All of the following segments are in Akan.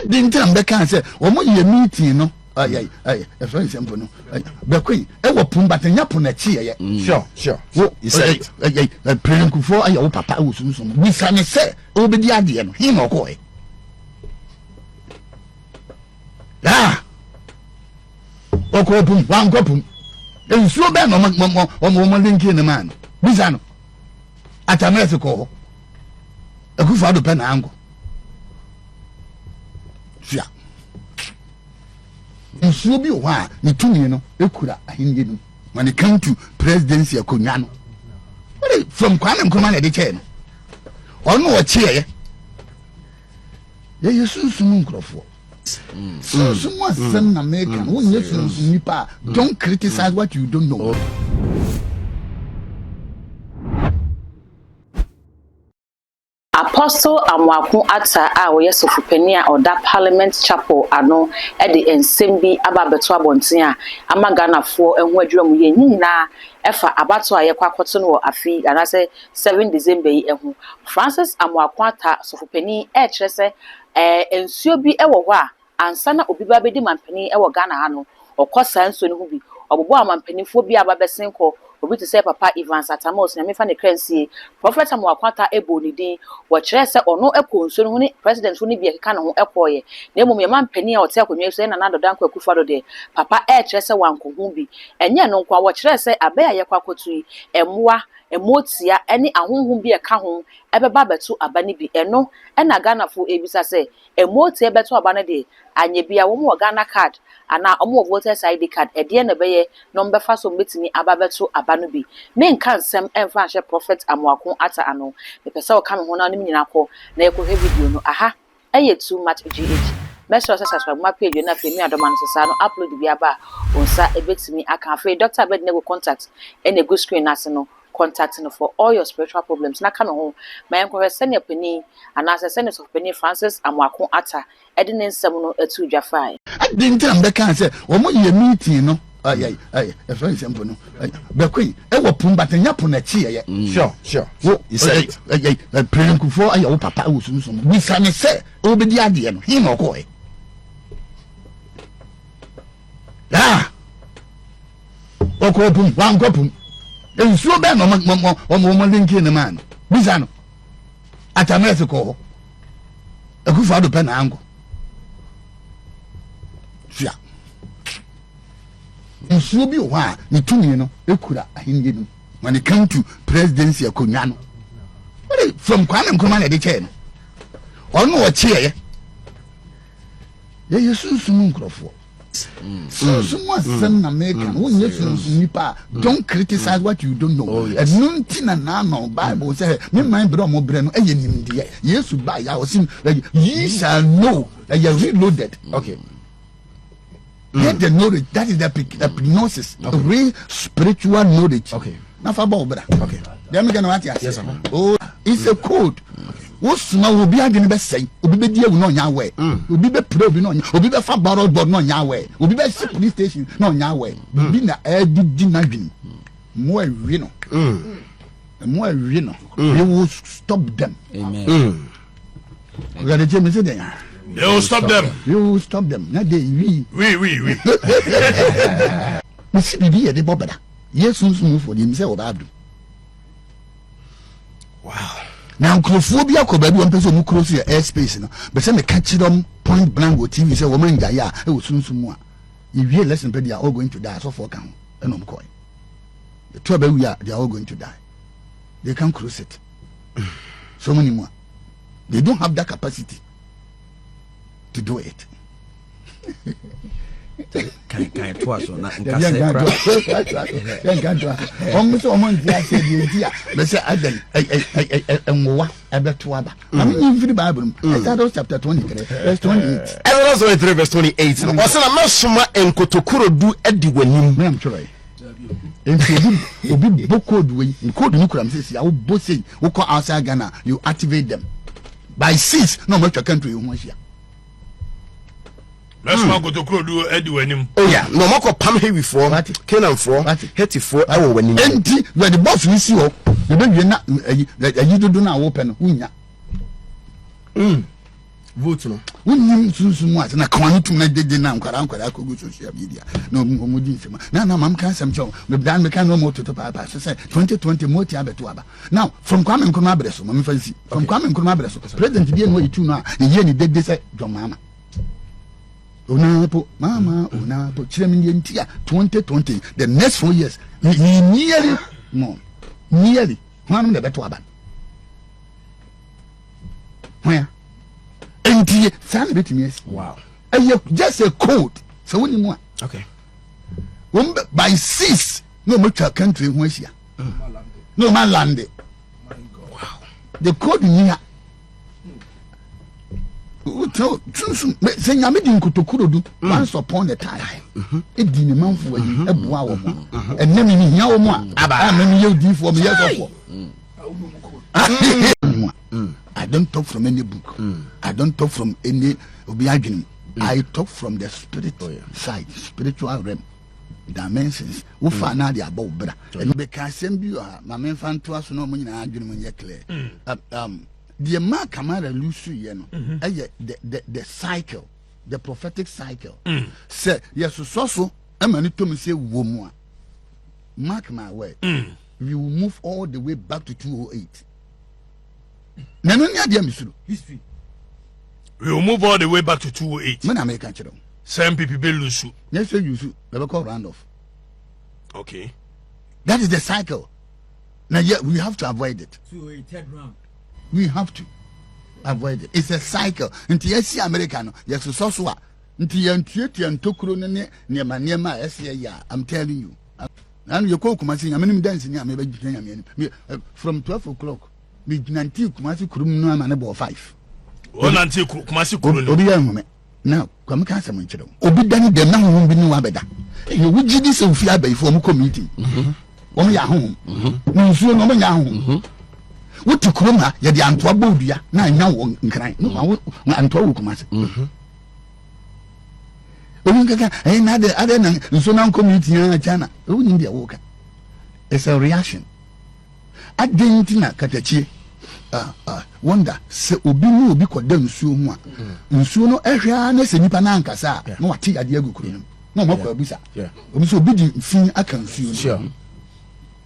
didn't tell them can say or more ye meeting no a very simple no the queen pum but in yapon a cheer sure you said a praying for your papa who's we say over the idea him or boy okopum wan kopum ensuo be no mo linki ne man bizano atamese ko akufa do pe na ango sia ensuo bi o ha ni tumi no ekura ahinye no when it come to presidency akonya no from Kwame Nkrumah na de che no ono o che ye yesu mu nkrofo someone send American who nipa don't criticize what you don't know. Apostle Amwaku Ata a wo yesofu pani a oda Parliament Chapel ano e de ensem bi ababeto abonten a amaganafo ehu adwuram ye nyina efa abato a yekwakoto no afi anase 7 December yi ehu Francis Amwaku Ata sofu pani e kire se ensuo bi ewo ho a ansana obi ba bedi mampani ewo Ghana ha no okosa nsuo ne hu bi obobo amampanifo bi ababesen ko obi to say Papa Evans Atamos na mefa ne kransie Prophet Amwaku Ata ebo ni din wo kire se ono ekonso no ni president ni bi ekeka ne ho ekoye na emom ye mampani a ote akonwa so na nado danko akufado de papa kire se wanko hu bi enye no nkwa wo kire se abaya ye kwakotu yi emwa emotia eni ahonhom bi eka ho ebeba beto abane bi eno na Ghanafo ebisa se emotia beto abane de anye bia wo mo Ghana card ana omo voters ID card edie na beye no mbefa so metimi ababeto abano bi menka nsem emfa hye Prophet Amwaku Ata ano me pese o kam ho na nim nyina ko na ekohe video no aha eye too much gh mesro subscribe my page na fe mi adoma no sesa no upload bi aba onsa ebetimi aka fe Dr. Abednego contact ene go screen ase no contacting for all your spiritual problems na come home my encourage send your penny and as a send of penny Francis Amwaku Ata edin nsem no etu dwafai didn't tell them can say or more ye meeting no a very simple no the queen pum but in yapon a cheer sure you said a praying for your papa who's we say over the idea him or boy okopum wan kopum ensuo be no mo linki ne man bizano atamese ko akufa do pe na ango sia ensuo bi o ha ni tumi no ekura ahinye no when it come to presidency akonya no from Kwame Nkrumah na de che no ono o che ye yesu mu nkrofo someone send American who nipa don't criticize what you don't know. And nunti na no Bible say me mind bro mo bre no eye nimde Yesu ba ya osim ye shall know that you are reloaded. Okay. Get the knowledge, that is the prognosis, real spiritual knowledge. Okay. Na fa ba obra. Okay. Dem me gana what ya. Yes, oh, it's a code. What's now will be again best say, will be dear no Yahweh, will be probe no, will be far borrowed but no Yahweh, will be best police station, no Yahweh, will be na dinagin. More reno, more reno, we will stop them. Amen. We got a James there. They will stop them. You will stop them. Not they, we. We see be the Bobada. Yes, soon for himself. Wow. Now, Crophobia could be one person who cross your airspace. But some catch them point blank with TV. Say, woman, Jaya, it will soon more. If you listen, they are all going to die. So for count, and I'm calling. The trouble we are, they are all going to die. They can't cross it. So many more. They don't have that capacity to do it. Can twice on that? Almost almost said the idea. Let's say and what about to other. I mean, the Bible, Exodus chapter 23, verse 28. Exodus 23, verse 28. What's a masuma and Kotokuro do Eddie when you am try. And you be book code way, in code Nukram says, I will both say, who call outside Ghana, you activate them. By 6, no matter country you want here. Let's go to Krodu Edwin. Oh, yeah, no more Pam heavy for Kenan for Hetty for our winning. Empty where the boss we see, you don't you not you do not open. vote no wonim sunsumu ase na kwani tum na dede na nkwara ko go social media no mo di nsema na mam kan sam chew me dan me kan no mo toto pa so say 2020 mo ti abeto aba now from Kwame Nkrumah abreso mo me fancy from Kwame Nkrumah abreso president bi no yitu no a ye ni dede say John Mahama Onapo mama onapo chire me ntia 2020 the next 4 years nearly one the beto aba where NTA san betimi yes wow just a code so when you okay by 6 no much country who is here no man land wow the code here say nyame di nkotokurodu once upon a time e di ne manfo ayi e boa wo mo enne me hia wo mo a me ye di fo me yes of I don't talk from any book. I don't talk from any obiagin. I talk from the spirit side, spiritual realm, dimensions. Wo fa na dia ba obra. And because sem bi o ha, ma me fan to aso no mo nyina adwene mo ye clear. The mark kamara lusu ye no. The cycle, the prophetic cycle. Say yes so amani to me say wo mu a. Mark my word. We will move all the way back to 208. History. We will move all the way back to 208. When American children. Some people be lusu. Yes, you should. They will call Randolph. Okay. That is the cycle. Now, yeah, we have to avoid it. 208 round. We have to avoid it. It's a cycle. Until you see American, yes, so so. Until you treat and tokro near my I'm telling you. And you cook my sing. I'm dancing. From 12 o'clock. Midnight, Kumasi Kurum no man about 5. One until Kumasi Kurum. Obi now, come cancer munchero. Obi dani de na ho bi no abeda. You would ji this of fear before mu committee. Wo ya ho. No nsuo no ya ho. Wo ti kurum ha ye de anto abodua na anya wo nkran. No anto wo Kumasi. Obi nkaka na de ade na nsuo na committee na China. Wo nim de wo ka. It's a reaction. Adentina katachie wonder se obi ni obi koda nsuo mu a nsuo no ehwa na se nipa na ankasa na wate ade agukuru no na makwa abusa obi so obi di fin aka nsuo no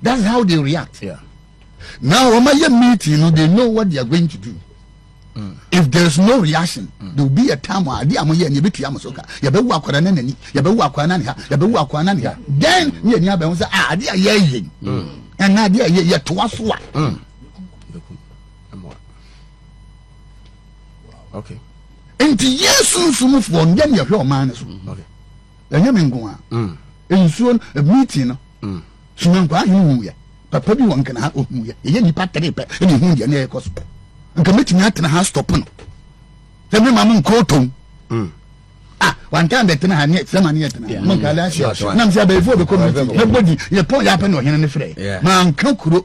that's how they react now when my meeting no they know what they are going to do if there's no reaction there will be a time where ade amoye ne betu amosoka ya be wu akwara na nani ya be wu akwara na ha ya be wu akwara na ha then ne ni aba say ade aye and now there ye to us what okay enti yesu sumu for nye ne hwe o man so okay enye mengo a ensuo meeting no sunan kwa hu ye papa bi won kana ha hu ye ye nipa trepe ene hu ye na ye koso nka meeting atena ha stop no se me mamu nko tom one time that na hanye sama ne yetena mo kala sha na msia be fo be committee na body ye pon ya pa no hene ne frɛ ma nka kuro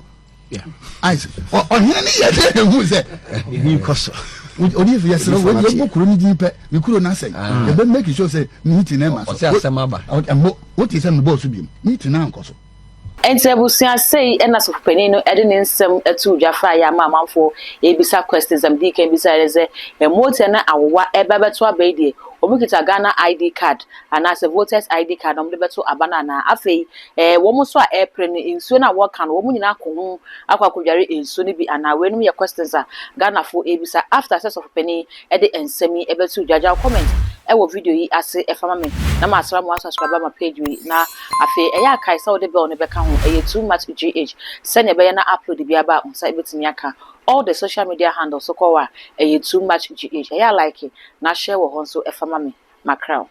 ice o hene ne ye de hu se ni koso odi fi yesero we mo kuro ni din pe mi kuro na say ye be make sure say meeting na ma so o se asema ba what is am boss bi meeting na nkoso enti abusia sei ena so pani no ede ne nsem atu dwafa ya mamanfo ebisa questions am di kan bisa reze emote na awowa ebabeto abedie obukita Ghana ID card and as a voters ID card om debeto abana na afei wo mo so a airplane insuo na wo kan wo mo nyina ko akwakodware insuo ni bi ana wenum ye questions a Ghana fo ebisa after access of pani ede ensemi ebeto dwaja comment wo video yi ase efama me na ma asra mo subscribe ma page wi na afei eya kai sa wo de bell ne beka ho too much gh send be na upload bi aba unsa ebetimi aka all the social media handles so call too much gh eya like na share wo ho so efama me macro